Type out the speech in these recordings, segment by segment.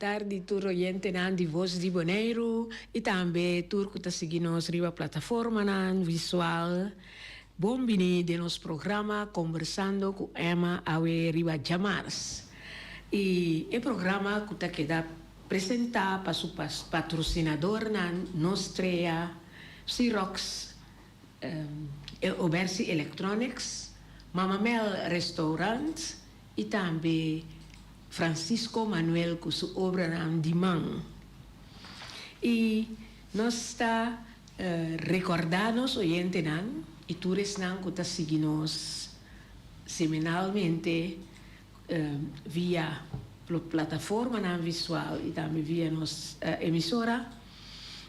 tarde, tur oyente nan di Voz di Bonaire e também tur que está seguindo nos riba plataforma nan visual. Bom vini de nos programa conversando com Emma awe riba Jamars. E o programa que está queda apresentar para o patrocinador nan nostrea Xerox, Obersi Electronics, Mamamel Restaurant e também Francisco Manuel com sua obra nan Dimang. E nós está recordando os oyentes nan e todos nan que está seguindo semanalmente via plataforma nan visual e também via nossa emissora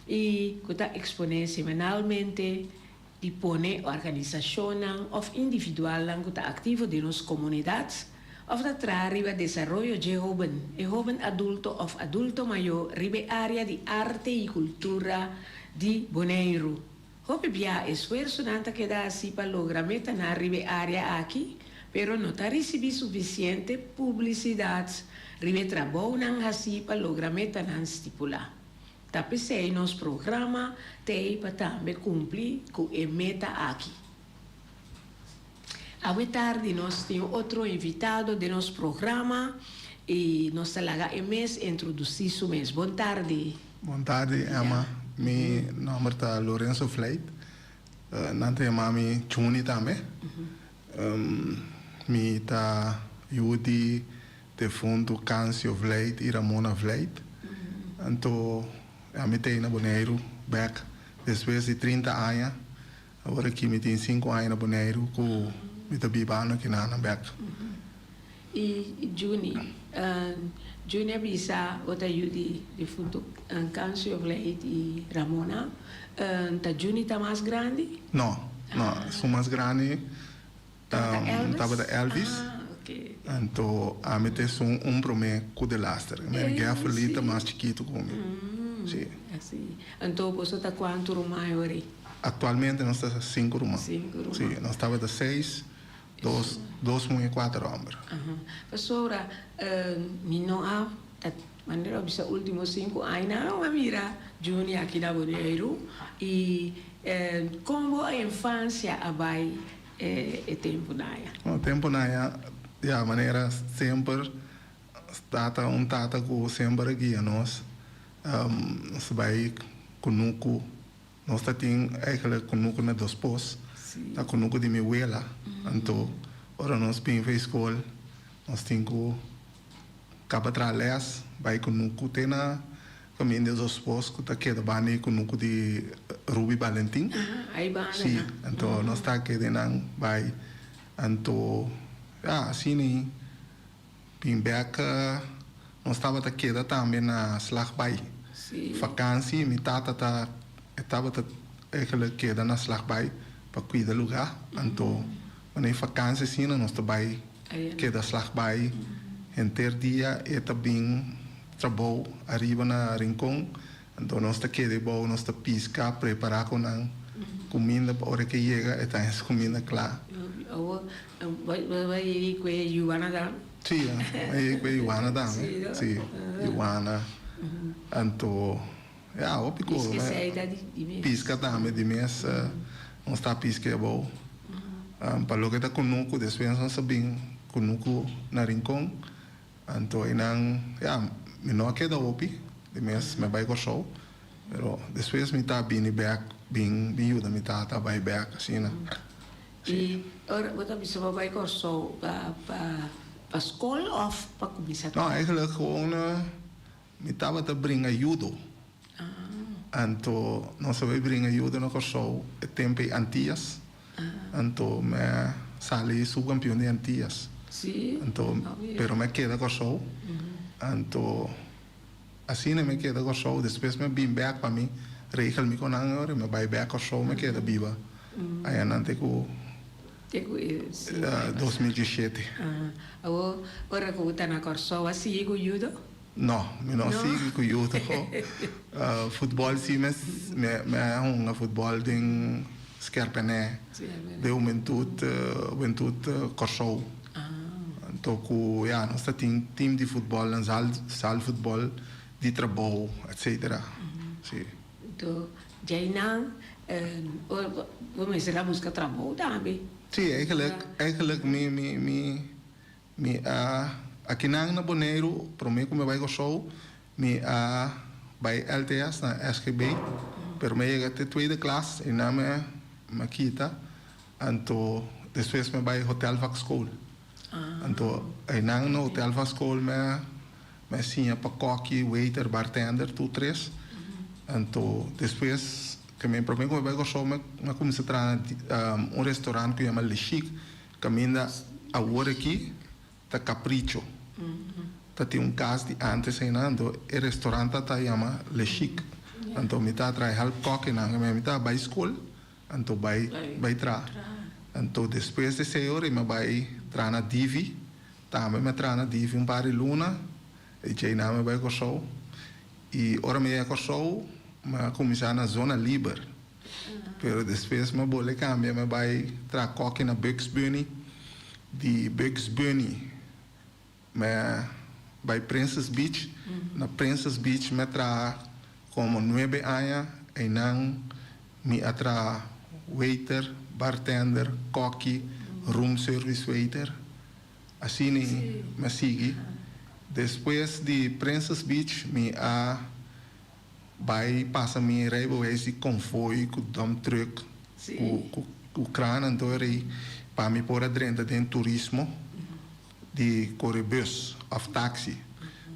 e que está expondo semanalmente e põe organização ou individual que está ativo de nossa comunidade of dat riba desarrollo de joven adulto of adulto mayor ribe área de arte y cultura de Bonaire. Hope bia esfuerzo nanta que da así para lograr meta na ribe área aqui, pero no ta recibi suficiente publicidad ribe trabalho nan assim para lograr meta nan stipula. Tapi sei nos programa te para também cumprir com a meta aqui. A tarde nós temos outro invitado de nosso programa e nós laga mês introduzir o mês. Boa tarde. Boa tarde, Emma. Meu nome é Lorenzo Fleit. Nante mami Chuni também. Mi ta Yudi de fundo Cancio Fleit e Ramona Fleit. Então, a mi tem na Bonaire back depois de 30 anos. Agora aqui me tem 5 anos na Bonaire com Mita bibano kinana back. E Juni bisa ota Yudi de fundo Cancio Fleit e Ramona. Ta Juni tá mais grande? Não, sou mais grande. Tava da Elvis. Ok. Então, a mim tem promê com de laster. Minha guerra lita mais chiquito comigo. Sim. Assim. Então, você tá quanto maior? Atualmente nós estamos 5 irmãos. Sim, nós estamos de 6. Dos mulheres e 4 homens. Pastora, não há maneira bisa últimos 5 anos não mira Juni aqui na Bonaire e como a infância abai é tempo naia. O tempo naia a maneira sempre tata que sempre aqui a nós vai conosco nós temos eigenlijk conosco na dos pos tá conosco de minha abuela. Então, ora nós bem fez escola, nós temos capa tralés, vai conosco tem na caminho dos esposos que tá aqui da bani conosco de Ruby Valentim. Aí bana. Sim, então nós tá aqui de nan vai, então assim nem bem beca nós estava aqui da também na slag vai. Vacância, minha tata tá estava eigenlijk que da na slag vai para cuidar do lugar, então quando é vacância assim nós também que da slag vai inteiro dia e também trabalho arriba na rincão, então nós tá que de boa nós tá pisca preparar com a comida para hora que chega e tá essa comida clara. Vai ir com a Ioana da? Sim, vai com a Ioana da, sim, Ioana, então óbvio, pisca também de mês, nós tá pisca é bom. Para lo que está conosco, depois nós sabemos conosco na rincão, então me não queda opi, de mês me vai com show, pero depois me tá bem back, bem ajuda me tá vai back assim, né? E ora você bisa vai com show para escola ou para começar? Não, eigenlijk gewoon me tava te brincar judo. Então nós vai brincar judo no show, é tempo Antillas. Então me sali subcampeão de Antillas. Sim. Então, pero me queda com show. Então assim me queda com show, depois me vim back para mim, regel me com agora, me vai back com show, me queda viva. Aí anante com 2017. Ora que você na corso, assim com judo? Não, me não sigo com judo. Futebol sim, me futebol tem scherpené de juventude corso. Então, ja, nós temos time de futebol, sala de futebol, de trabalho, etc. Sim. Então, já não, vamos dizer, a música trabalho também. Sim, eigenlijk aqui na Bonaire, para mim, como vai com o show, bij LTS, na SGB, pero me llega de tweede klas, en na me quita, então, depois me vai Hotel Vac School. Então, no Hotel Vac School, me sinha para coque, waiter, bartender, tudo três. Então, depois, que me para mim, como vai com o show, me comecei a trabalhar restaurante que chama Le Chic, que me ainda a hora aqui, tá Capricho. Tem caso de antes então o restaurante chama Le Chic. Então me tá trai help cook me tá vai school, então vai tra. Então depois de 6 horas me vai tra na Divi, também me tra na Divi par de luna, e já não me vai com show. E ora me é com show, me começar na zona libre. Pero depois me bole cambia, me vai tra cook na Bugs Bunny, de Bugs Bunny me by Princess Beach. Na Princess Beach me tra como 9 anos e não me atra waiter, bartender, coque, room service waiter. Assim me sigue. Depois de Princess Beach me vai passa me rijden esse convoy com dump truck, com crane en door para me pôr dentro de turismo de corre bus of taxi.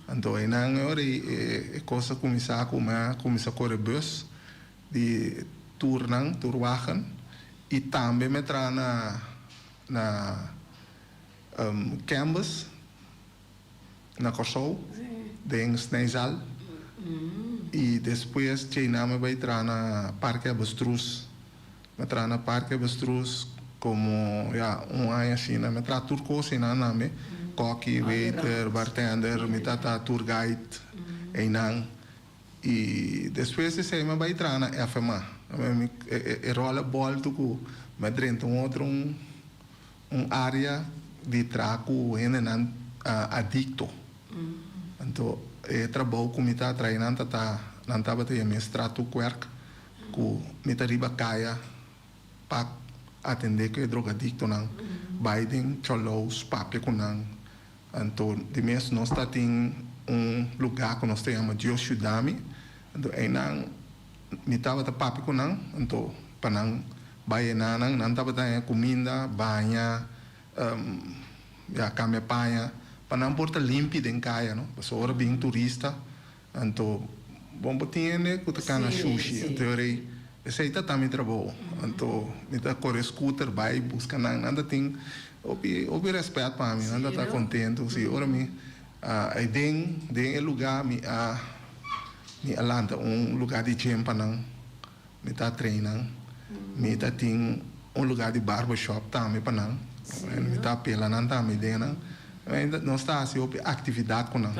Então, aí na hora é coisa começar a correr bus de tourwagen e também me tra na campus na Kosovo, em Snijal. E depois me vai tra na Parque Avestruz. Me tra na Parque Avestruz como ano assim, me tra turco assim na nome. Coque, waiter, bartender, me tata tour guide, e depois de sair me vai entrar na FMA, rola bola tudo, me dentro área de traco ainda adicto, então trabalho com me tá treinando não tava te mestrado querc, com me tá riba caia para atender que drogadicto não, Biden cholos papi com não. Então, de mês nós temos lugar que nós chamamos de Yoshidami. Então, aí me estava a papi com não. Então, para não vai não estava a comida, banha, cama panha, para não portar limpo em caia, não? Porque agora bem turista. Então, bom botinha né, que tá na sushi. Então, aí, esse aí também trabalho. Então, me tá corre scooter, vai buscar nada tem. Houve respeito para mim, anda tá contente. Se ora me aí den lugar me alanta lugar de gym para não me tá treinando, me tá tem lugar de barbershop também para não, me tá pela não também dentro, ainda não está assim houve atividade com não.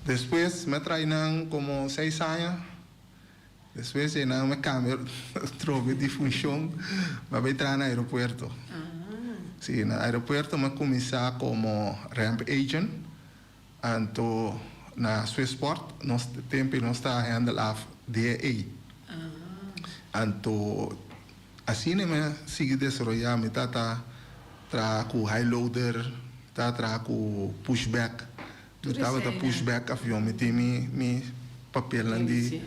Depois me treinando como 6 anos. Depois não me cambio troco de função, mas vai treinar no aeroporto. Sim, no aeroporto me começar como ramp agent, então na Swissport nós tempo nós está handle of DA. Então assim me sigue desenvolver me tá tra com high loader, tá tra com pushback, me tava da pushback avião, me tem me papel de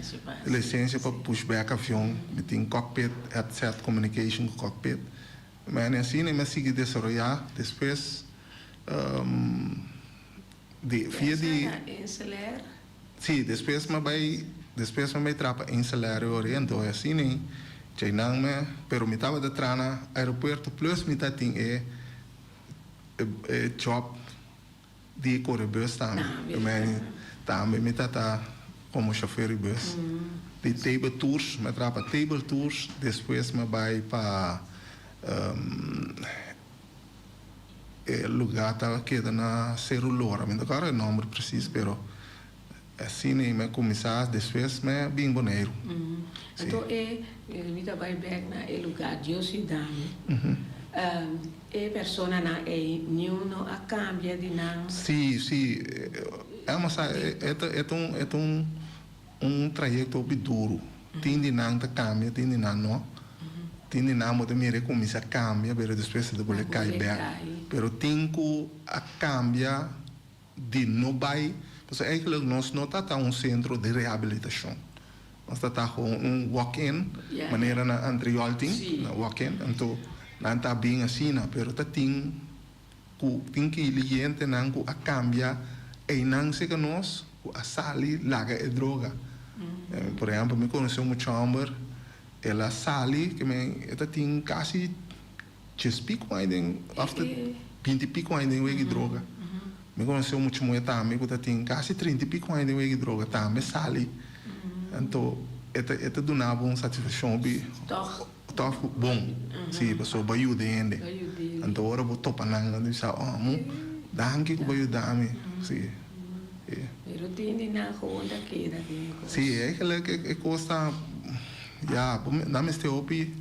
licença para pushback avião, me tem cockpit, headset communication cockpit. Mas assim, me sigue desenvolver depois via de sim, depois me vai trapa em salário oriento assim nem já não me pero me tava de trana aeroporto plus me tá tem job de correr bus também me tá como chofer de bus de table tours me trapa table tours depois me vai para lugar tá queda na Cerulora, mas agora é o nome preciso, pero assim me começar depois me bem boneiro. Então me vai back na lugar de Yoshidami. e persona na e niuno a cambia di nan. Sim, sim. É uma um trajeto bem duro. Tindi não tá cambia, tindi não não. Tindi não pode me recomeçar a cambia, pero depois de poder cair bem. Pero tinco a cambia de não vai, porque eigenlijk nós não tá um centro de reabilitação. Nós tá com um walk-in, maneira na anteriorting, na walk-in, então não tá bem assim, pero tá tem que cliente não a cambia e não se que nós a sali laga e droga. Por exemplo, me conheceu uma chamber, ela sali que me ela tem quase 10 pico ainda, after 20 pico ainda em droga. Me conheceu muito muito também, que tem quase 30 pico ainda em droga também sali. Então, ela donava uma satisfação bem bom, sim, pessoa vai ajudar ainda. Então, agora vou topar nanga, diz danke que vai ajudar me, sim. Pero tiene na conta que da sim, é que costa, já, dá-me este opi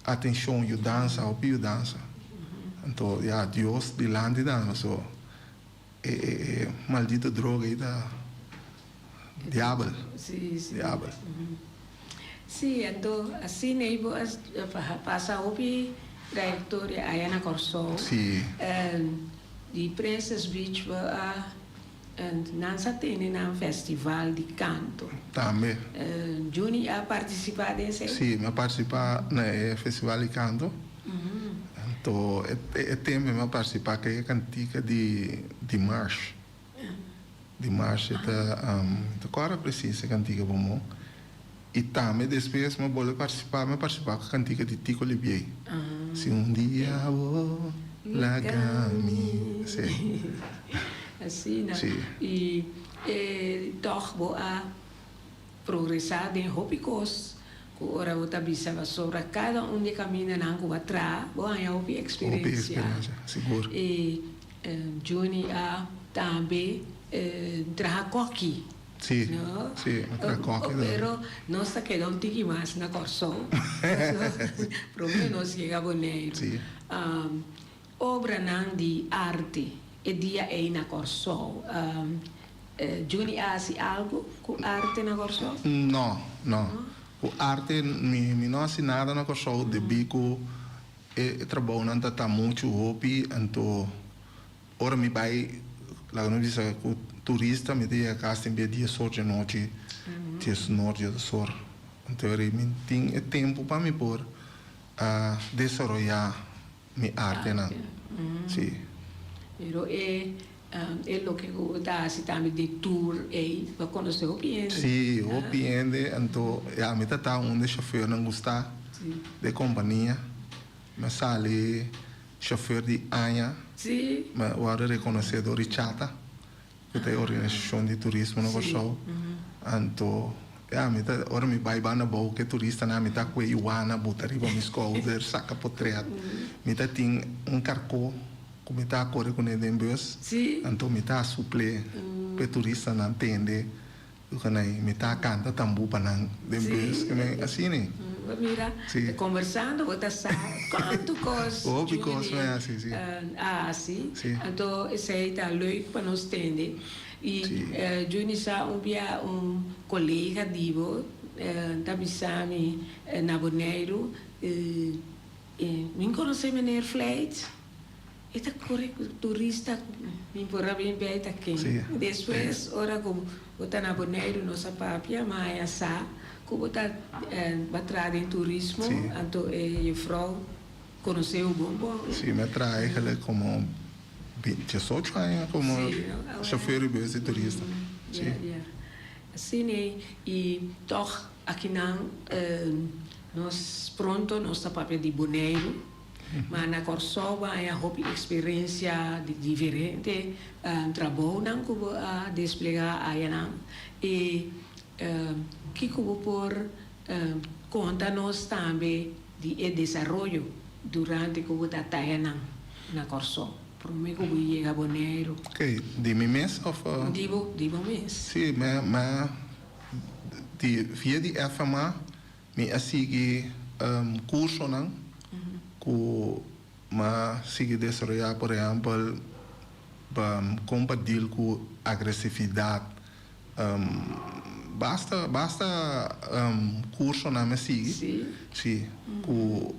atenção, eu dança, então, já, Deus dilante dá, so, maldita droga aí da diabo. Sim, sim. Diabo. Sim, então, assim, né, passa opi trajectória aí na Corso. Sim. De Princess Beach nós temos um festival de canto. Também. Juni a participado desse? Sim, eu participar no festival de canto. Então, é tempo eu participar que é cantica de marcha. De marcha, agora precisa cantica bom. E também depois eu vou participar com cantica de Tico Libier. Se dia vou largar-me. Sim. Assim, né? E toch vou a progressar em hobbycos. Ora vou tabiçar sobre cada de caminha na rua atrás, vou ganhar uma experiência. Seguro. E Juni a também trabalhar coqui. Sim, sim, coqui. Pero nós está querendo ter mais na Corso. Pelo nós chega boneiro. Obra não de arte. E dia é na Corso. Juni faz algo com arte na Corso? Não. Com arte, não faz nada na Corso. De bico, trabalho não está muito hobby, então, ora me vai, lá não diz que turista me diz que tem bem dia sorte de noite, dia norte de sol. Então, eu tenho tempo para me pôr a desenvolver minha arte, não? Sim. Pero é o que eu dá se também de tour para conhecer o ambiente. Sim, o ambiente, então a mim tá onde chofer não gosta de companhia, mas ali chofer de Anha, mas o área reconhecedor de Chata, que tem organização de turismo no Brasil, então a mim tá ora me vai na boa que turista na mim tá com Iwana botariba me scooter saca potreado, me tá tem carco como está a correr com ele em bus, então me está a supler para turista não entende, porque me está a cantar tambu para não em bus, assim né? Mira, conversando, você sabe quanto coisa. Hobby coisa é assim, sim. Então isso aí está leuk para nós entender. E Juni sa colega divo, da bisami na Bonaire, me conhece meneer Vlijt. Esta corre turista me porra bem bem aqui. Depois, ora como botar na Bonaire nossa papia, mas essa como botar batrada em turismo, então a vrouw conheceu o bom. Sim, me traz ele como 18 anos como chofer de bus de turista. Assim e toch aqui não nós pronto nossa papia de Bonaire. Mas na Corso é uma experiência diferente, trabalho não como a desplegar aí não e que como por conta nós também de desenvolvimento durante como tá na Corso. Por mim como chega a Bonaire. Ok, de mi mês ou? Divo mês. Sim, mas via de FMA me assiste curso não. Com mas sigue desarrollar, por exemplo, combater com agressividade. Basta curso na me sigue. Sim. Com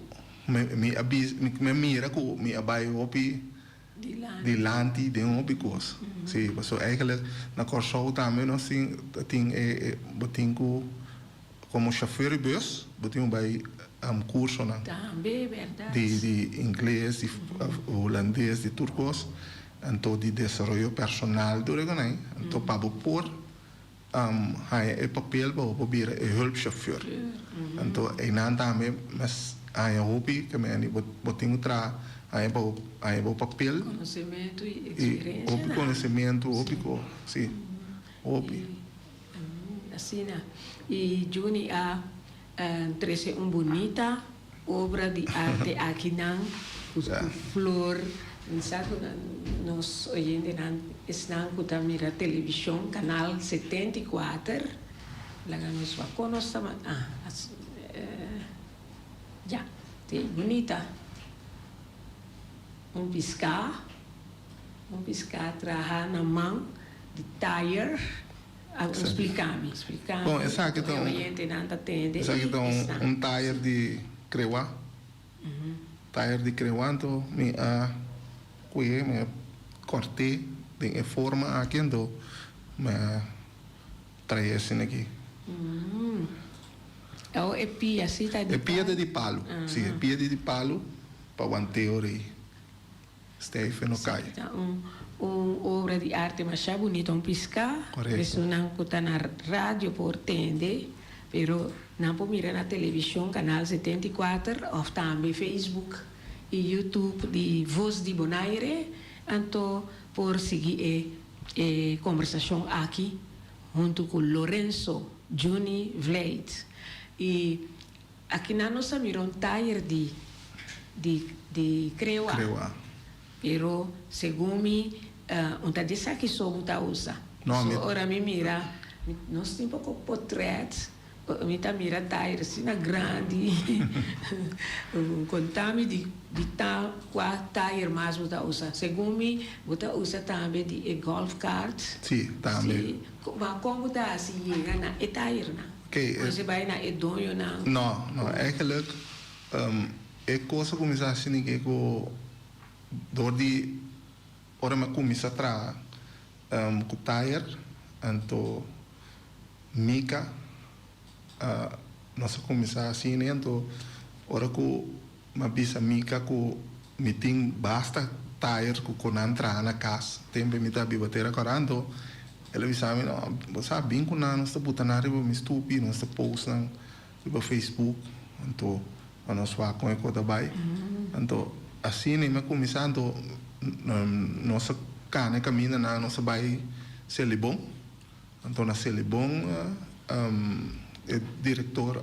me mira com me abai opi de lanti de um opi coisa. Sim, so eigenlijk na curso também nós tem como chauffeur de bus, botinho vai curso na. Também verdade. De inglês, de holandês, de turcos. Então, de desenvolvimento personal do regonai. Então, para pôr é papel para probeer hulpchauffeur. Então, é não também, mas é hobby que me botinho tra é papel. Conhecimento e experiência. Conhecimento, hobby, sim, hobby. Assim, e Juni a trouxe uma bonita obra de arte aqui na flor. Sabe, nós oyentes estão com a televisão, canal 74, lá nós vamos já, tem bonita. Piscar trabalhar na mão de tire. Explicar-me. Bom, essa aqui então, tire de creuar. Tire de creuar, então, me cortei de forma aqui, então, me trazer assim aqui. É pia, assim, tá de pia de palo. Sim, é pia de palo para o anterior. Stefano Kai. Obra de arte mas bonita, piscar. Isso não está na rádio por tende, pero não pode mirar na televisão, canal 74, ou também Facebook e YouTube de Voz de Bonaire. Então, por seguir a conversação aqui, junto com Lorenzo Juni Vlad. E aqui na nossa mirão taller de creuar. Pero segundo onde diz que só buta usa. Ora me mira, nós temos pouco portrait, me tá mira taller assim na grande, contame de tal qual taller mais buta usa. Segundo me buta usa também de golf cart. Sim, também. Mas como buta assim chega na taller na? Você vai na edonho na? Não, é que é coisa começar assim que door die ora me começa a trabalhar com tire, então mica nós começar assim, então ora com uma bisa mica com meeting basta tire com entrar na casa, tempo me tá bibatera corando, ela me sabe não, você bem com nós está botando na riba me estupi, nós está postando no Facebook, então nós vamos com a coisa bem, então assim me começando nossa carne caminha na nossa bairro Celibon, então na Celibon o diretor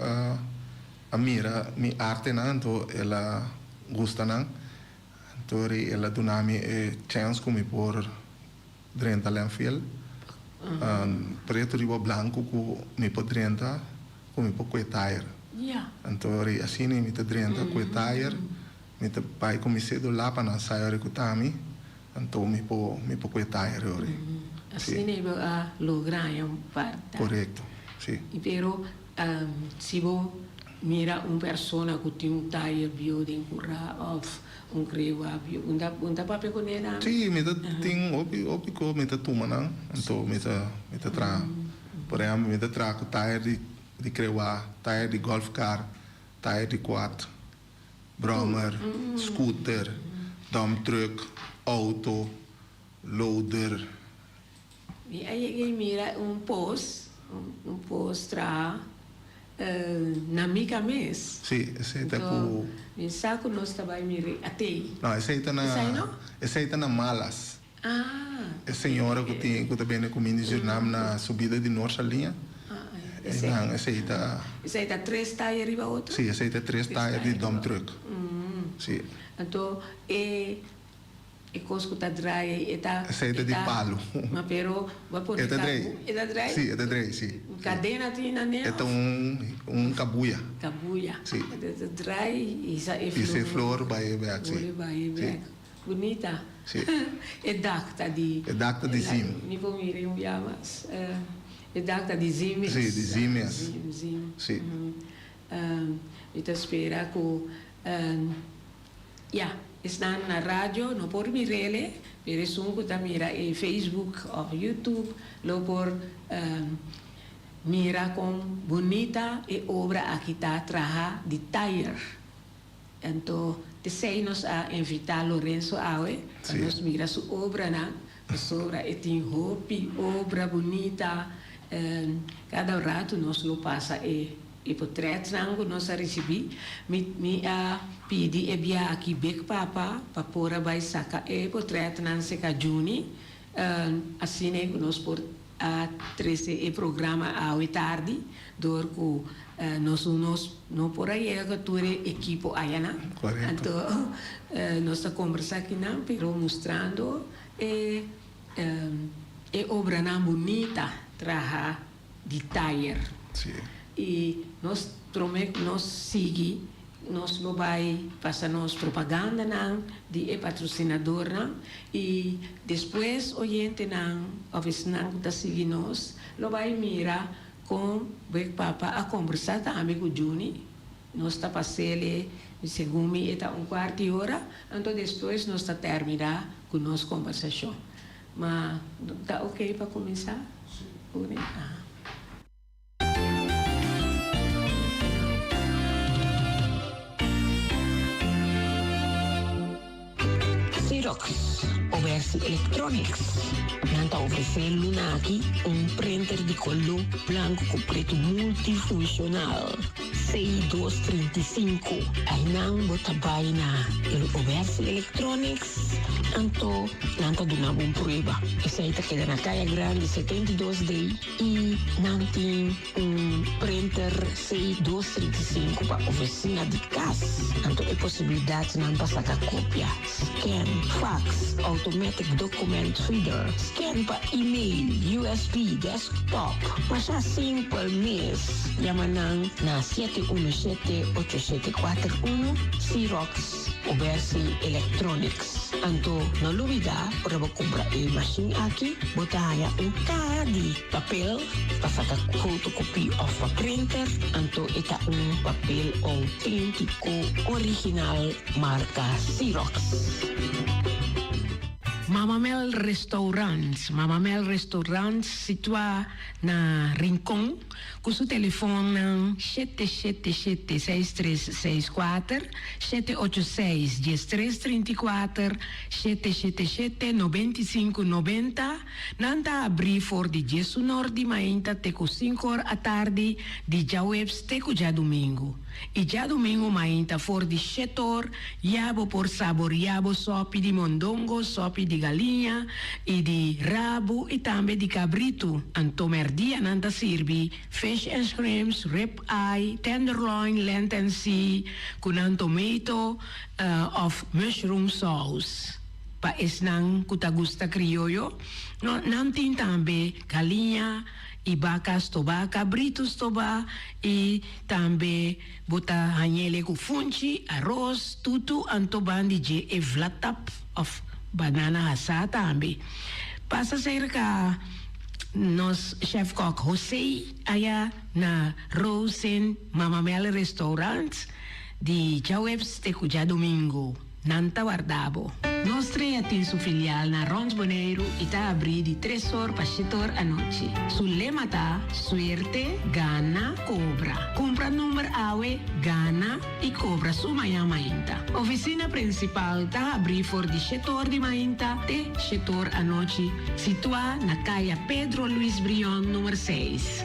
a mira mi arte na então ela gosta na então ela dona-me chance como por drenta lenfiel preto riba branco com me por drenta como por coetair então assim me te drenta coetair me pai comecei do lá para nós sair com tami então me po coetair assim nível a lograr um parte correto sim pero se você mira pessoa que tem tire bio de curra of creua bio unda papel com ele sim me tem opico me toma não então me tra por exemplo me tra com tire de creua tire de golf car tire de quad brommer scooter dump truck auto loader e aí mira post tra na mica mês sim esse é tipo em saco nós estava mira até não esse aí tá na malas a senhora que tem que também comigo jornal na subida de nossa linha esse aí tá 3 tires arriba outro sim esse aí tá 3 tires de dump truck sim então e cosco tá drai e tá Aceita de palo. ma però va por É da drai. é da drai? Sim, é da drai, sim. Cadena tina ne? É cabuia. Cabuia. Sim. É da drai e sa e flor. E flor vai back, sim. Vai back. Bonita. Sim. E dacta di. E dacta di Zim. Mi può mi chiamas. E dacta di Zim. Sì, di Zimias. Zim. Sì. Ita spera ko ja, staan na radio, no por mirele, per sunku ta mira e Facebook of YouTube, lo por mira con bonita e obra aqui tá traha di tire. Então, te sei nos a invitar Lorenzo Aue, a nos mira su obra na, sobra e tem hopi, obra bonita, cada rato nos lo passa e potret nango nos a recebi mi a pidi e bia aqui bek papa papora vai saca e potret nan se ka juni assim nos por a 13 e programa ao tarde dor ku nos no por aí é que ture equipo ayana então nós conversa aqui não pero mostrando e obra na bonita traha de tire e nós sigue nós lo vai passar nos propaganda não de patrocinador não e depois oyente não talvez não da seguir nós lo vai mira com o papa a conversar também com o Juni nós está passando segundo me está quarto de hora então depois nós está terminar com nossa conversação mas está ok para começar? Sim. Xerox, Oversi Electronics. Nanta oferecendo aqui printer de color branco com preto multifuncional. C235. Aí não bota baina. Ele Oversi Electronics. Anto, nanta do na bom prueba. Essa aí tá queda na Caia Grande 72D e nanti printer C235 para oficina de casa. Anto é possibilidade não passar a cópia. Scan, fax, automatic document reader, scan para e-mail, USB, desktop. Mas é simples mesmo. Yamanang na 717-8741 Xerox Oversi Electronics. Anto, na lubida, para comprar a machine aqui, botar cara de papel para fazer photocopy of a printer. Anto, ita papel autêntico original marca Xerox. Mama Mel Restaurants situa na Rincon com seu telefone 777-6364 786-1334 777-9590 Nanta abrir for de Jesu Norte Mainta teco 5 horas à tarde de Jawebs teco já domingo e já domingo Mainta for de Chetor Yabo por sabor Yabo sopi de mondongo sopi de galinha e de rabo e também de cabrito. Antomerdia nanta sirvi fish and shrimps, rib eye, tenderloin, lenten sea, con tomato of mushroom sauce. Pa esnang kutagusta criollo, no nantin também galinha e vacas toba, cabritos toba e também bota hanhele com funchi, arroz, tutu antoban de e vlatap of banana asa também. Passa cerca nos chef cook José aya na Rosen Mama Mel Restaurants de Jawebs de Cuja Domingo. Nanta Guardabo. Nostra tem sua filial na Rons Boneiro e está abrir de 3 horas para 7 horas à noite. Su lema tá suerte, gana, cobra. Compra número AWE, gana e cobra sua manhã mainta. Oficina principal tá abrir for de 7 horas de mainta até 7 horas à noite. Situa na caia Pedro Luiz Brion, número 6.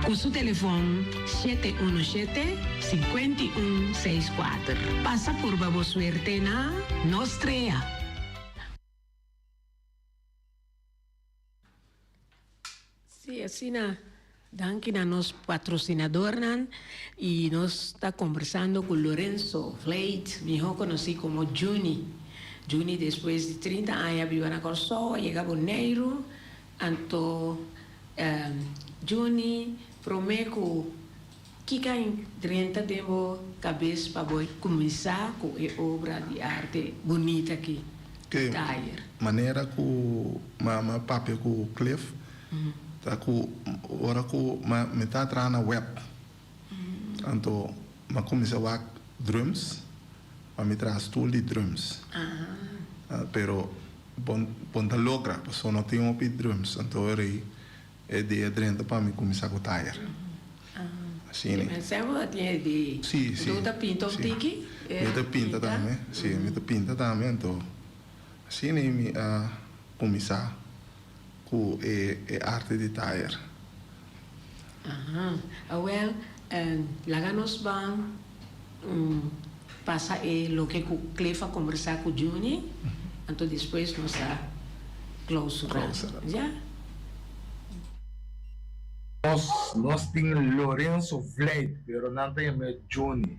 Com seu telefone 717-5164. Passa por Babo Suerte na Nostrea. Sim, assim danke a nosso patrocinador e nós está conversando com Lorenzo Fleit, me conheci como Juni. Juni, después de 30 años, vivo en Corso, llega a Boneiro, anto Juni, prometo que em 30 tempo cabeça para começar com a obra de arte bonita aqui. Que maneira que ma papi com Cliff, tá com ora com me tá atrás na web. Anto ma começa a drums, ma me traz tool de drums. Pero ponta logra, só não tem drums, então aí é de 30 para me começar com tire. Assim, né? Mas sempre tinha de... Sim, sim. Tu tá pinta um tiki? Me tá pinta também, sim, me tá pinta também, então assim, né, me começar com a arte de tire. Well, lá nos van passa lo que Clefa conversar com Juni, então depois nós clausura. Já? Nós temos Lourenço Vleid, pero não temos Juni.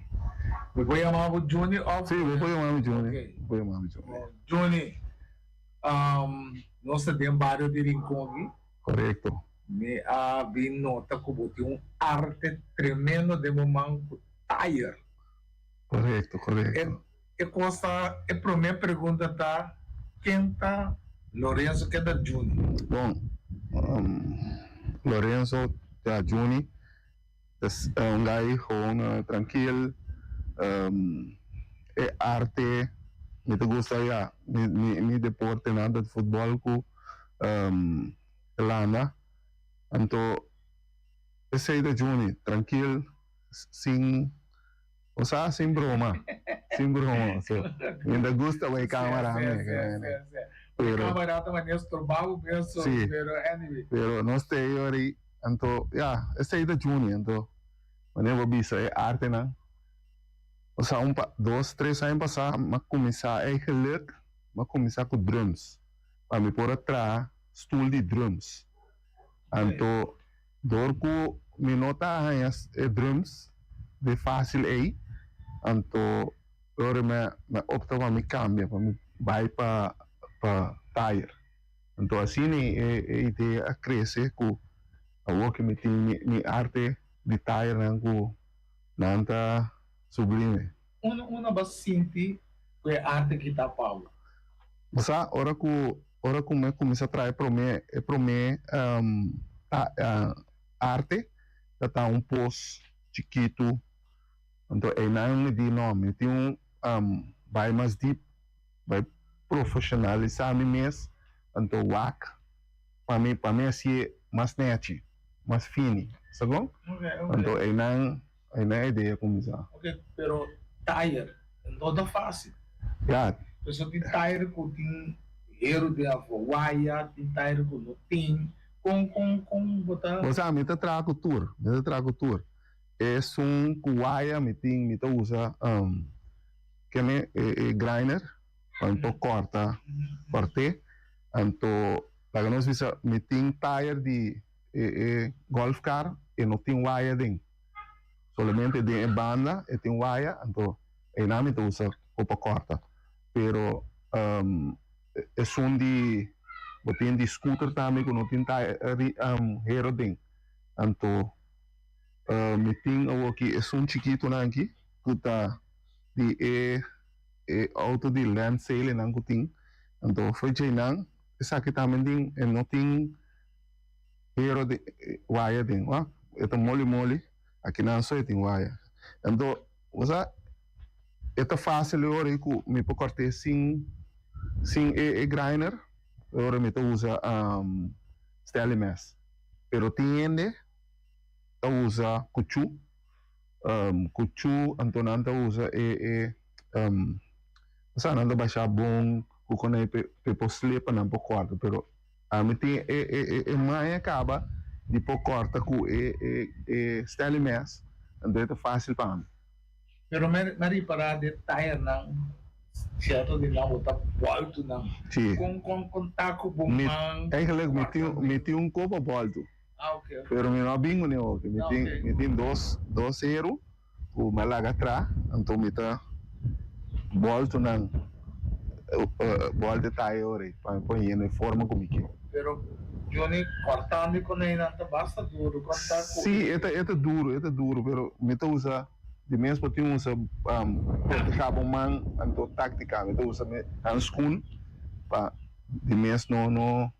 Me vou chamar o Juni? Sim, vou chamar o Juni. Okay. Vou chamar o Juni. Juni, nós temos vários de Rincon. Correto. Me vi nota que tem arte tremendo de momento tire. Correto. E costa, a primeira pergunta tá, quem tá Lourenço, quem tá Juni? Bom, Lourenço da Juni é gajo gewoon tranquilo, é arte, me gusta ya, me deporte nada de futebol com lana, então esse aí da Juni, tranquilo, sem broma, so, me gusta a câmera, pero camarada maneiro trabalho penso, sí, pero anyway. Pero no estoy ahí, então, esse aí da Juni, então, maneiro bisa é arte na. O sea, 2, 3 anos passar, mas começar eigenlijk, mas começar com drums, para me pôr atrás, stoel de drums. Então, dorco me nota as drums de fácil aí, então, agora me opta para me cambiar, para me vai para tire. Então, assim, a ideia cresce com a que me tem arte de tire com nanta sublime. Una bastante que arte que tá Paulo. Você, ora que me começa a trazer para mim arte, tá post chiquito. Então, não me diz nome, tem vai mais deep, vai profissionalizar me mesmo, então WAC, para mim assim mais net, mais fino, sabe? Então não é ideia começar. Ok, pero tire, não é fácil. Pessoa tem tire que tem erro de Hawaii, tem tire que não tem, com botar. Você me trago tour, é Hawaii me usa que é grinder. Então corta, então lá nós visa me tem tire de golf car e não tem wire dentro, solamente de banda e tem wire, então e não me usa para corta, pero é de botin de scooter também que não tem tire hero dentro, então me tem aqui é chiquito na aqui que tá de auto de land sale nang kuting então foi nang essa aqui também tem não tem hero de wire ding ito mole aqui não só tem wire então você é fácil agora que me pode cortar sem grinder agora me usa Stelimas pero tiende usa cuchu então não usa sana anda baixar bom o quando pe posle para não corta pero a mim tem mais acaba de por corta com style mess então é fácil para mim pero mari para de tire não certo de não botar volto não com taco bom eigenlijk me tem copo volto ok pero me não bingo né ok me tem dois zero o malaga atrás então me tá volto não bol detalhe ore, põe em forma como que. Pero Johnny cortando com nem nada basta duro cortar. Sim, é duro, pero me usa de mesmo porque usa cabo man anto tática, me usa an school pa de mesmo no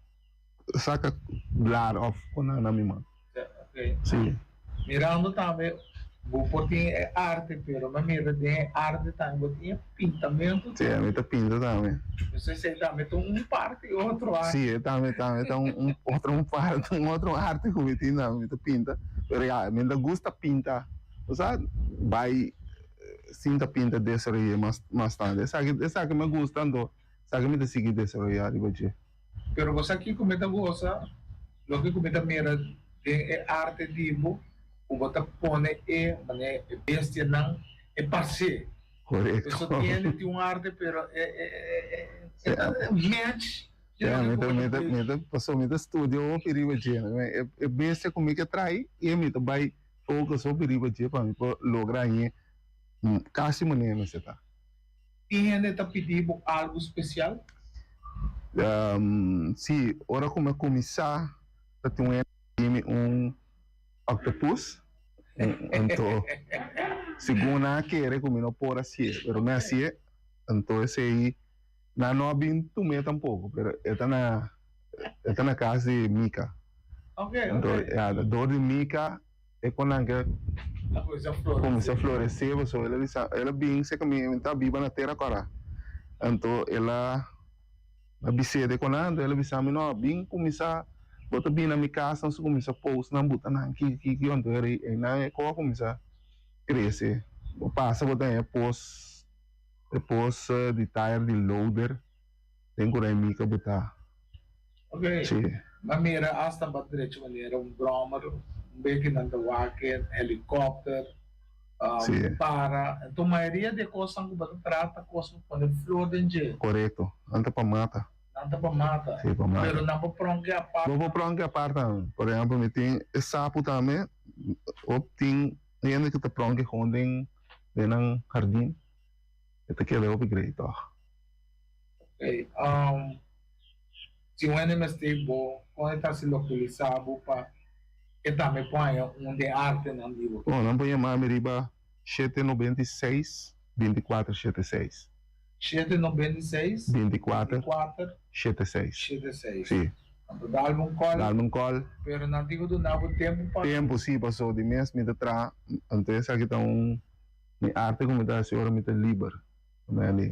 saca blad of quando na minha. Okay. Sim. Mirando também botinha é arte, pero mas mira tem arte também botinha pintamento. Sim, me pinta também. Você sei também tem parte e outro arte. Sim, também tem outro arte que me pinta, pero já me gusta pinta. O sea, vai sinta pinta desarrollar mais tarde. Essa que me gusta, então, essa que me decide desarrollar, digo. Pero você aqui comenta gosta, lo que comenta mira tem arte tipo, o bota pone mané bestia não é passe. Correto. Isso tem arte, pero match. Passou me estúdio o perigo de, é bestia como que trai e me vai focus o perigo de para me lograr aí quase maneira você tá. E ainda tá pedindo algo especial? Sim, ora como começar a ter octopus, então segunda querer comer no por assim, pero não assim, então esse aí não abin tu me tampouco, pero está na casa de Mika. Okay. Então a dor de Mika é quando começa a florescer, você ela bem se caminha, está viva na terra agora, então ela a bicede quando ela bisame não bem começar bota bem na minha casa, nós começa a pôr na buta na que onde era e na como começa a crescer, passa bota aí depois de tire de loader tem que mica botar. Ok. Sim. Mas mira hasta batrecho maneira brommer, beque na waken, helicóptero, para. Então a maioria de coisas que você trata coisas quando flor de. Correto. Anta para mata. Anta para mata. Sim, para mata. Pero não para pronto a parte. Não para pronto a parte. Por exemplo, me tem sapo também, ou tem ainda que te pronto com den nang jardim. Ito que é o upgrade to. Ok. Se o NMST bom, quando está se localizado para que também põe onde arte não vivo. Bom, não põe mais riba 796 2476. 796 24 76. 76. Sim. Dá-lhe um call. Pero não digo do novo tempo para. Tempo sim passou de mês me tra. Então aqui está arte como está a senhora me liber.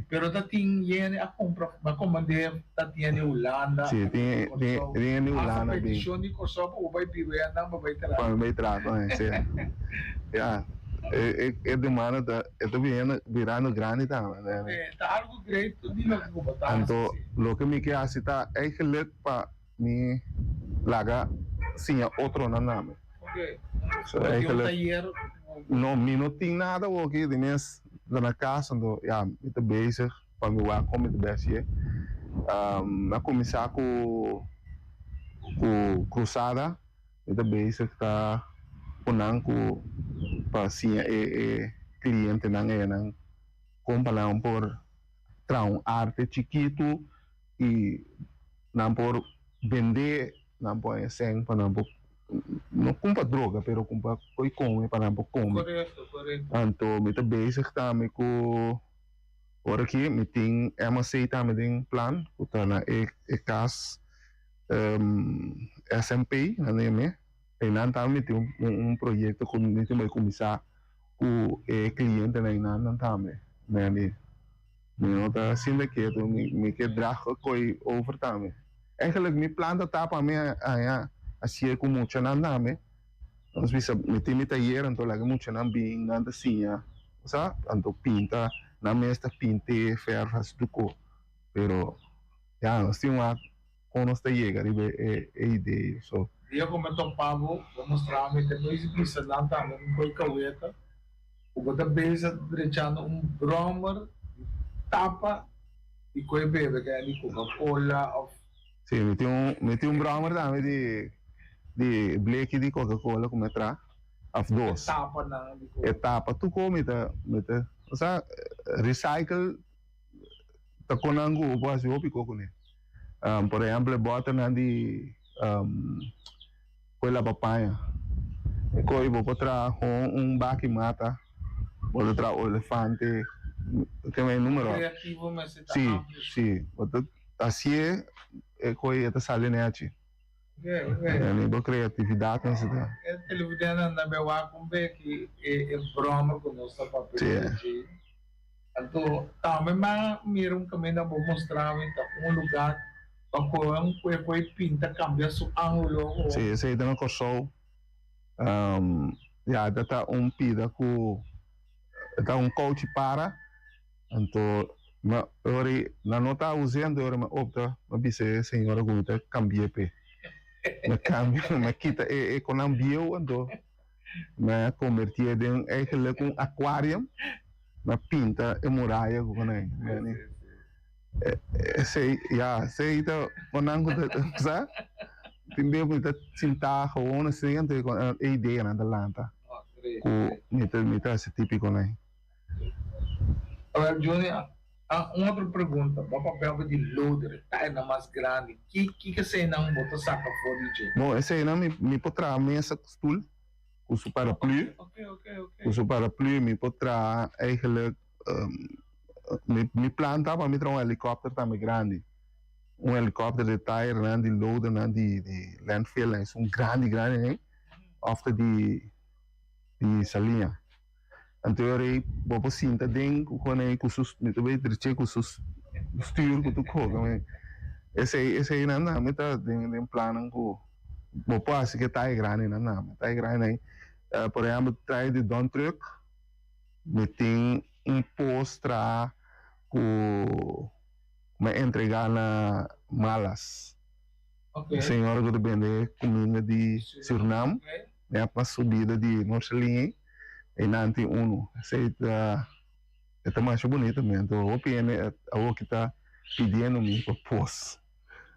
Pero tá tinha a compra, mas como de tá tinha em Holanda. Sim, tem em Holanda. A petição de Kosovo o vai piver não vai tirar. Vai tirar, sim. Já. É demanda da virando grande também, né? Tá algo grande de lo que botar. Então, lo que me quer assim tá eigenlijk para me largar sim outro nome. Ok. So eigenlijk não me não tem nada o que de mês na casa, então já estou bezig para me lá como de best a começar com cruzada, estou bezig tá com para sim cliente não comprar por arte chiquito e não por vender não por sem para não compra droga, pero compra coi come para não comer. Correto. Então, me tá basic também com ora aqui me tem MSC também tem plan, o tá na CAS SMP, na me e não também tem projeto que me vai começar com cliente na não também, né? Me não tá assim daqui, me que drag coi over também. Eigenlijk me planta tá para mim assim com muito nada nós me tem taller então lá muito não bem nada assim sabe então pinta na mesa pinte ferras do co pero já nós temos uma com nós chega é ideia so eu comentou Pablo vou mostrar me tem dois pisa lá também com caueta o bota beza drechando brommer tapa e coi bebe que é ali Coca-Cola sim me tem brommer também de bleque de Coca-Cola como atrás of dois etapa tu come o sea recycle tá conango quase ópico com ele. Por exemplo, bota na de coisa papaya. E coi vou tra baque mata, vou tra o elefante, tem um número. Criativo, mas você tá Sim, sim. Assim é coi essa sala neati. É nível criatividade, nesse tá. É televisão na meu com que é broma com nossa papel. Então, também mas mira também não vou mostrar então lugar para foi pinta cambia seu ângulo. Sim, esse aí também cortou. Já tá pida com tá coach para então ora na nota usando ora opta mas bise senhora guta cambia pe me cambia me quita com ambio então me convertia em eigenlijk um aquarium me pinta e muralha com né sei tá onango tá Timbe muita cinta gewoon assim então com a ideia na lanta com mita esse típico né. Agora Johnny, uma outra pergunta, o papel de loader tá na mais grande, que você não bota saca fora de? Bom, esse aí não me potrá mesa stoel, com o paraplu. Com o paraplu me potrá eigenlijk me planta para me trazer helicóptero também grande. Helicóptero de tire, né, de loader, né, de landfill, né, grande, né, after de salinha. Então eu vou sinta dentro quando é com os me também treche com os stuur com tudo né. Esse aí não me tá de plano com vou passar que tá grande não tá grande né. Por exemplo, trai de dump truck me tem postra com me entregar na malas. Okay. Senhora que vende comida de Suriname, né, para subida de Norcelinha e nanti uno. Essa mais bonita mesmo. Então, o PN é o que está pedindo me para pós.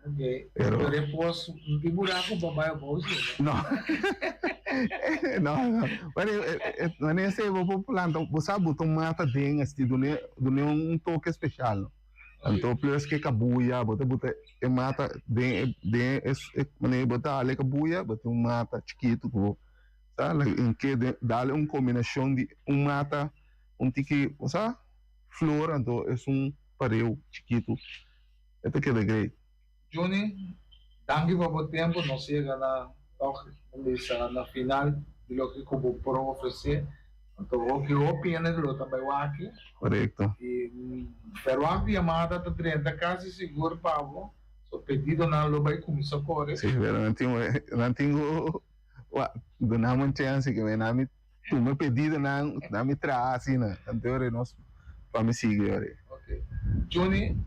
Ok. Pero depois não tem buraco para baixo bolsa. Não. Não. Mas nesse vou plantar, você botar mata dentro, assim, do toque especial. Então, plus que kabuya, bota mata de maneira bota ali kabuya, bota mata chiquito, sabe? Em que dá combinação de mata, tiki, sabe? Flor, então é pareu chiquito. É que é great. Johnny, danke por tempo, não chega na final de lo que como por oferecer. Então, o que eu opino do também aqui. Correto. Pero a chamada está 30 casos seguro para o pedido não lo vai começar corre. Sim, pero não tenho donamos chance que me tu me pedido não me traz assim, né? Então, nós para me seguir. Ok. Johnny,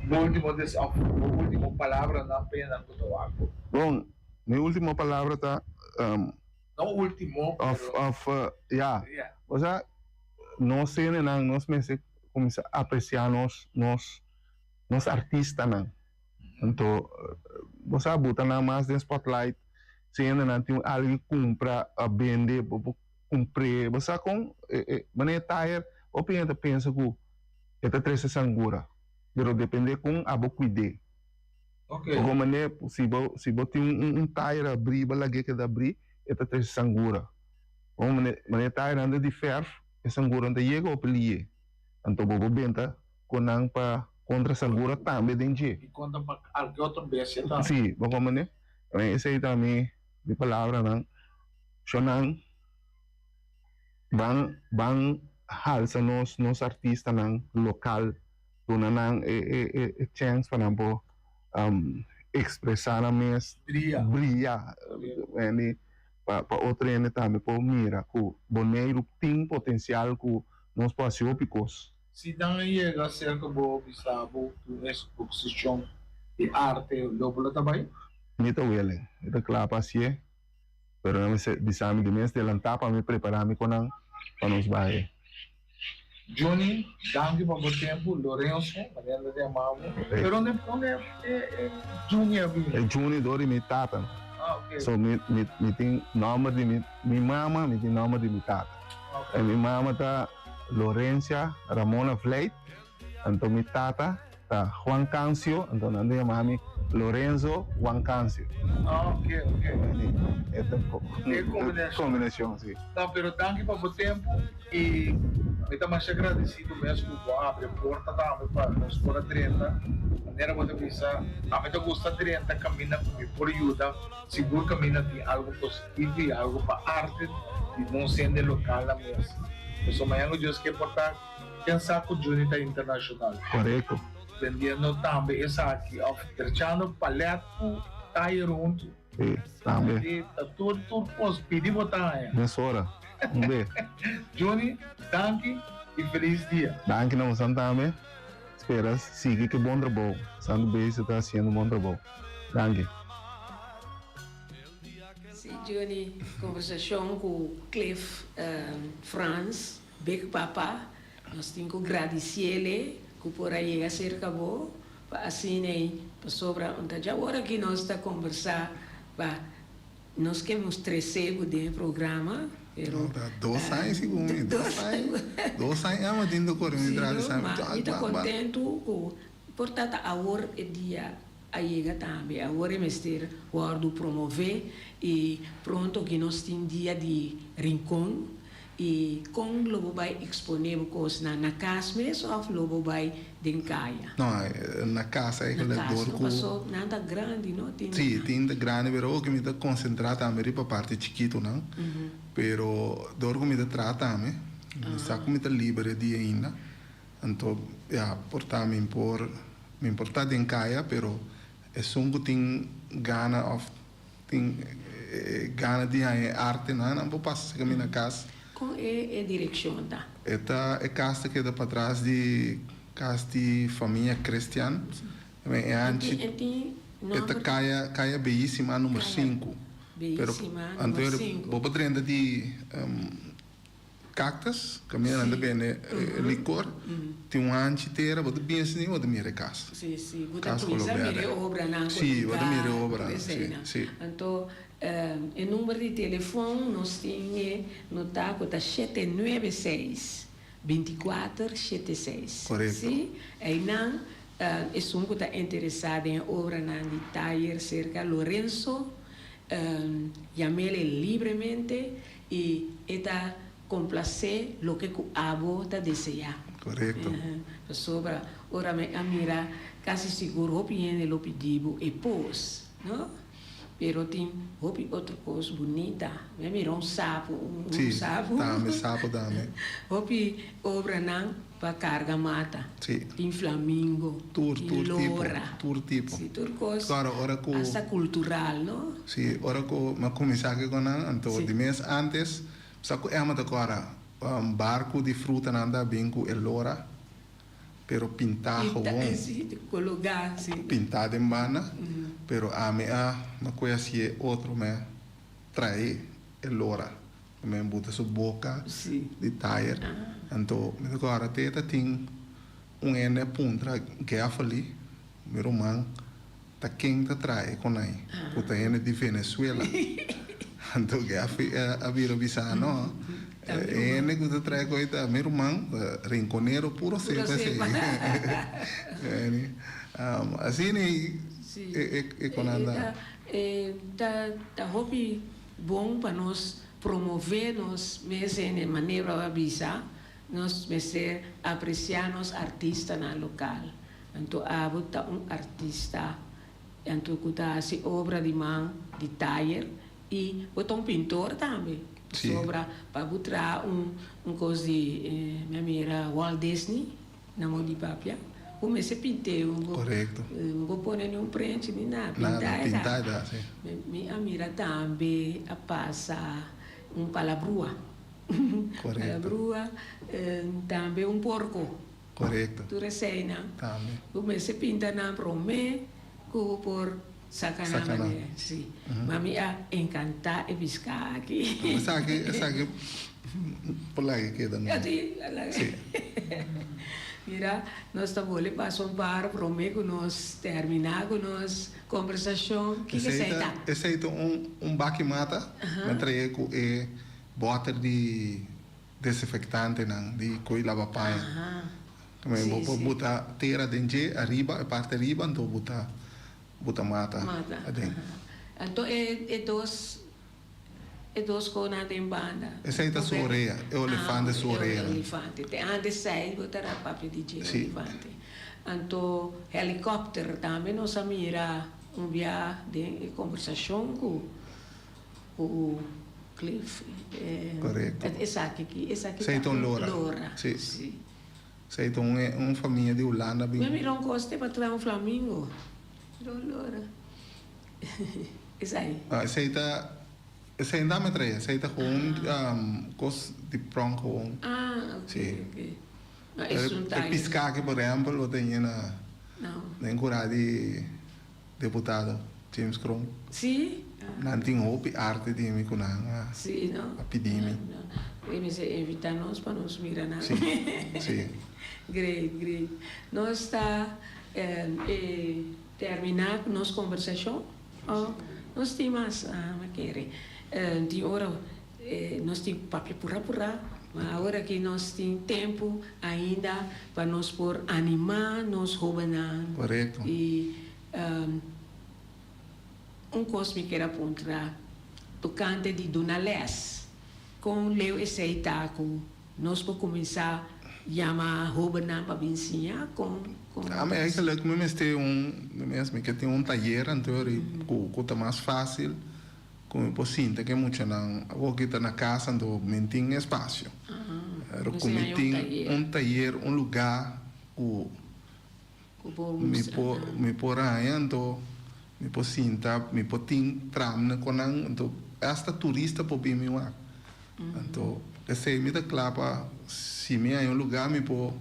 última palavra na pena do Tobago. Bom, minha última palavra está não último yeah. O sea, nós cena nós começa a apreciar nós artistas não. Então, você bota na mais de spotlight, cena não tem alguém compra a vender, comprar, você com maneira tire, ou pensa que esta três sangura, mas depende com a boa cuidar. Ok. Como maneira se você tem tire abrir, balage que dá abrir esta três sangura. Como maneira tire anda de ferro, essa sangura anda chega ou pelie. Então bobo benta conang pa contra sangura também dentro. E conta para alguém outro vez então. Sim, bobo mané. Esse aí também de palavra não. Sonang bang halsa nos artista não local tuna não chance para não expressar na mes brilha para outro ene também para mira que boneiro tem potencial que nos pasiópicos. Se não chega a ser como bisabo tu exposição de arte logo também. Nita wele, ita claro pasie, pero não se bisami de mês delantar para me preparar me para nos vai. Johnny, danke por o tempo, Lourenço, Mariana de Amavo. Pero onde é Junior vive? É Junior dori me tata. Ah, ok. So me tem nome de mi mama, me tem nome de mi tata. Okay. Mi mama tá Lourencia Ramona Fleit, Então, mi tata, tá Juan Cancio, então, não é mami Lorenzo Juan Cancio. Ok. Esta combinação. sim. Não, pero tanto para o tempo e me está mais agradecido mesmo por abrir a porta também para nós por a 30. Maneira que eu pensar, a mim eu gosto de 30, caminha comigo por ajuda, seguro caminha tem algo positivo e algo para arte e não sendo local na mesma. Eu sou amanhã o Deus que importa pensar com o Junita Internacional. Correto. Vendendo também essa aqui, oferecendo paleta, taia junto. Sim, também. E tudo posso pedir botar aí. Nessa hora. Bem. Johnny, danke e feliz dia. Danke não, também. Espera, siga que bom trabalho. Sando bem, você está fazendo bom trabalho. Danke. Sim, Johnny, conversação com Cliff Franz, Big Papa. Nós temos que agradecer que por aí a ser acabou, para assim, para sobre onde já hora que nós está conversar, para nós queremos crescer do programa. Pero, 2 anos, segundo. 2 anos. 2 anos, mas dentro do corpo, mas está contente com, portanto, agora é dia a chega também, agora é mestre guardo promover e pronto que nós temos dia de rincão e com lobo vai exponer coisas na casa mesmo ou lobo vai dencaia. Não, na casa é que na casa não passou nada grande, não tem. Sim, tem grande, mas o que me está concentrado também para parte chiquito, não? Pero dor que me está tratando, me está como está livre de ainda, então, portar me importa dencaia, pero é só que tem gana de arte, não vou passar que na casa. Com a direção da? Esta é casa que dá para trás de casa de família cristiana. É antes. Esta caia belíssima número 5. Belíssima número 5. Vou para de cactus, caminhando bem licor. Tem antes inteira, vou bem assim, vou mira casa. Sim. Vou mira obra na. Sim, vou mira obra. Sim. Então o número de telefone nós temos no taco da 796 2476. Correto. Sim, aí não é um que está interessado em obra na de taller cerca Lorenzo, chamele livremente e está complacer lo que o abo está deseja. Correto. Sobre ora me amira quase seguro opinião lo pedido e pos, não? Pero tem outra coisa bonita. Me mirou sapo, sapo. Dame sapo, dame. Hopi obra não para carga mata. Sim. Tem flamingo. Tur tipo. Sim, tur coisa. Claro, ora co. Essa cultural, não? Sim, ora co, mas começar que quando então de mês antes, saco é uma agora barco de fruta anda bem com elora. Pero pintar colocar, pintar de bana, pero a mim não conhecia outro, me trai elora, me bota sua boca de tire, então me agora teta tem ene puntra que a fali, meu irmão tá quem tá trai com aí, puta ene de Venezuela, então que a vira bisano. Ene que te trae coita, meu irmão, rinconeiro puro cepa. Assim é quando anda. Tá hobby bom para nós promover nós mesmo de maneira a avisar, nós mesmo apreciar nos artistas na local. Então há artista, então que tá se obra de mão, de taller e botar pintor também. Sobre para botar coisa de minha mira Walt Disney na mão de papel, como esse pinteu, correto, vou pôr nenhum print nem nada, pintar, sim. Minha mira também a passa palabrua, correto, palabrua, também porco, correto, tu receina, também, como esse pinta na prome, como por Sakana. Sim. Mami encantada e piscar aqui. Sabe, por lá que queda. Sim. Mira, nós estamos ali para par prometo nós terminar com nossa conversação. Que aceita? Aceita baque mata, entre com bota de desinfectante, de coi lava pai. Também Sim, vou sim. botar terra dentro, arriba, a parte arriba, então botar mata. Adentro. Então, é dois conas em banda. Essa aí tá sua orelha, é o elefante sua É orelha. o elefante. Antes sai, botará papel de Sim. elefante. Então, helicóptero também, nós mira viagem de conversação com o Cliff. Correto. Essa aqui Sei então Laura. Sim. Sei então uma família de Holanda bem. Mas me não gosta para trazer um flamingo. Laura. Essa aí. Essa aí tá. Essa aí dá me trazer. Essa aí tá com cos de prong com. Ok. Sim. É piscar aqui, por exemplo, eu tenho na encurada de deputado James Crom. Sim. Não tem roupa arte de me conhecer. Sim, não. A pedir-me. Eles evitam nós para nos mirar nada. Sim. Sim. Great. Nós está terminar nossa conversação. Nós temos mais, de hora, nós temos papel pura, mas agora que nós temos tempo ainda para nós por animar, nós roubar. Correto. E coisa que quero apontar, tocante de Dona Les, com Leo e Seitaco, nós vamos começar a chamar roubar para ensinar com mas é que leuk me mesmo que tem taller então que tá mais fácil como eu sinto que muito não vou que tá na casa então me tem espaço como tem taller lugar o me por aí então me por sinta me por tem tram com então esta turista por bem me lá então esse me dá claro se me é lugar me por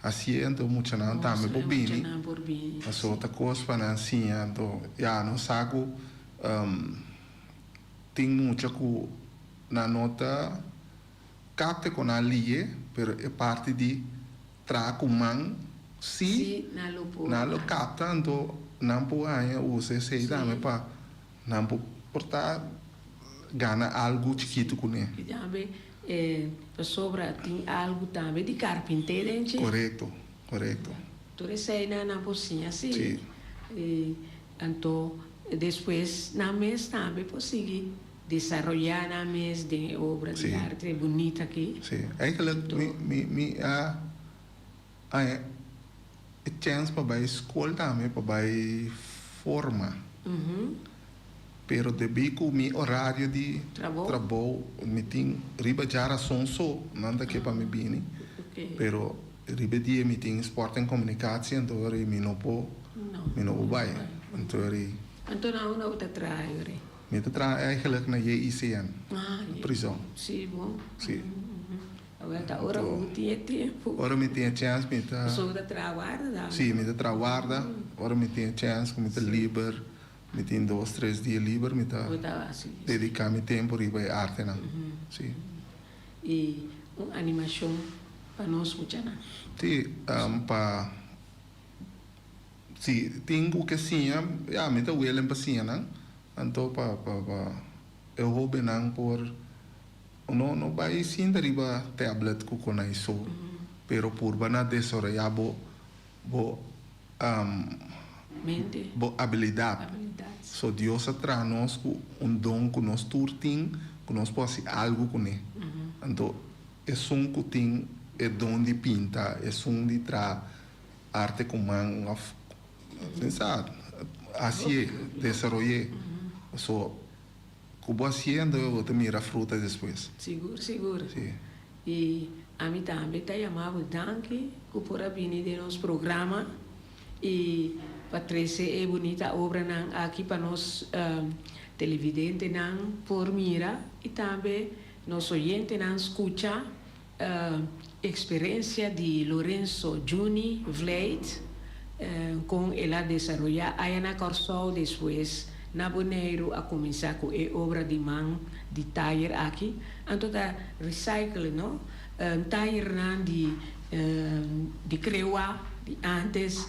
assim então muito não tá me por bem a outra coisa para assim então já não saco tem muito que na nota capta com a linha pero é parte de traco man se na lo capta então não pode usar esse também para não portar ganha algo chiquito com ele sobra tem algo também de carpinteiro, gente. Correto. Tudo isso aí na cozinha, assim. Sim. Então, depois, na mesa também, conseguir desenvolver na mesa de obra de arte bonita aqui. Sim. É que a chance para a escola também, para a forma. Pero debi com mi horário de trabalho, me tem riba jara sonso, nada que para me bine. Pero riba dia me tem esporte em comunicação, então me não vai. Então não outra trai. Me trai eigenlijk na ICN. Prisão. Sim, bom. Sim. Agora o tempo. Ora me tem chance me tá. Sou da trabalhada. Sim, me tá trabalhada. Ora me tem chance me tá livre. Me tem 2, 3 dias livre, me tá dedicar meu tempo para a arte, não? Sim. E uma animação para nós, Muchana? Sim, para... Sim, tem o que sim, me tá willing para sim, não? Então, para... Eu vou bem, não, por... Não vai sim, dariba tablet que eu isso, pero por bana desarrollar bo habilidade. So Deus atrás nós com dom que nós turtim, que nós possa fazer algo com ele. Então, é que tem é dom de pintar, é de tra arte com mão, sabe? Assim, desenvolver. So, como assim, eu vou ter mira fruta depois. Seguro. Sim. E a mim também está chamado Danke, que por vir de nosso programa e Patrícia é bonita obra aqui para nós televidentes por mira e também nos oyentes escuta experiência de Lorenzo Juni Vleid com ela desenvolver aí na Corsol depois na Boneiro a começar com a obra de mão de taller aqui então da recycle não taller de creua de antes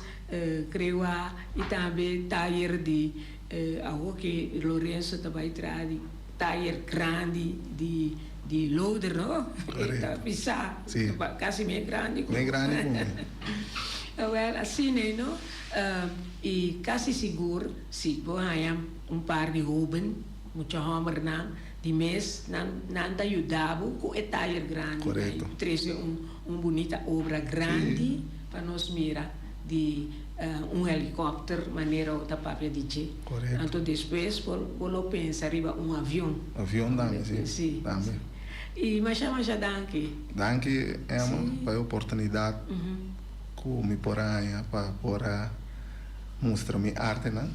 creua e também taller de algo que Lourenço também traz taller grande de di loader, no? Corretto. Bisa, Sì. quasi meio grande. Meio grande come. Well, assim, no? E quase seguro, se você par de jovens, muito homem, de mês, não te ajudava com o taller grande. Correto. Trouxe bonita obra grande para nós mirar de helicóptero, maneira da própria DJ. Correto. Então, depois, vou pensar arriba avião. Avião também, sim. Sim. Também. E mas já danke. Danke, Emma, pela oportunidade que me porá para mostrar minha arte, né?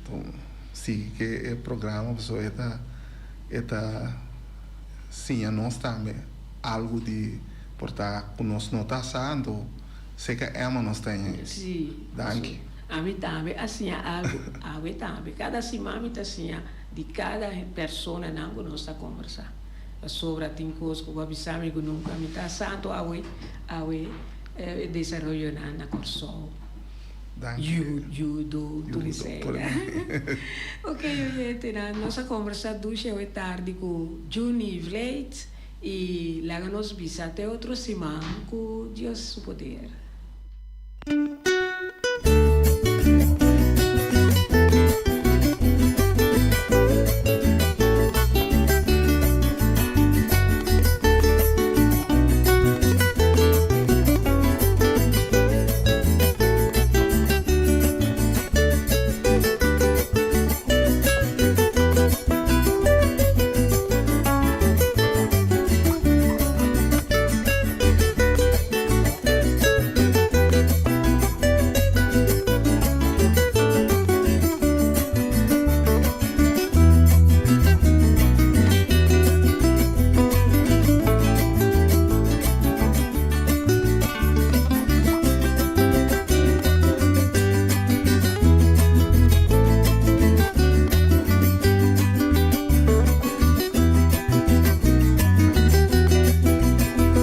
Então, sim, que o programa, pessoal, sim, nós também algo de portar com nós não está sendo, sei que Emma nós tem. Sim. Danke. A mim também, assim, algo, também. Cada semana, assim, de cada pessoa, não, nós está conversando. Sobre a coisas que eu avisava que nunca me está santo, desenvolver na corso. Judo, tudo isso. Ok, gente, nossa conversa hoje é tarde com Juni Vleit e lá nos visita até outra semana com Deus o poder.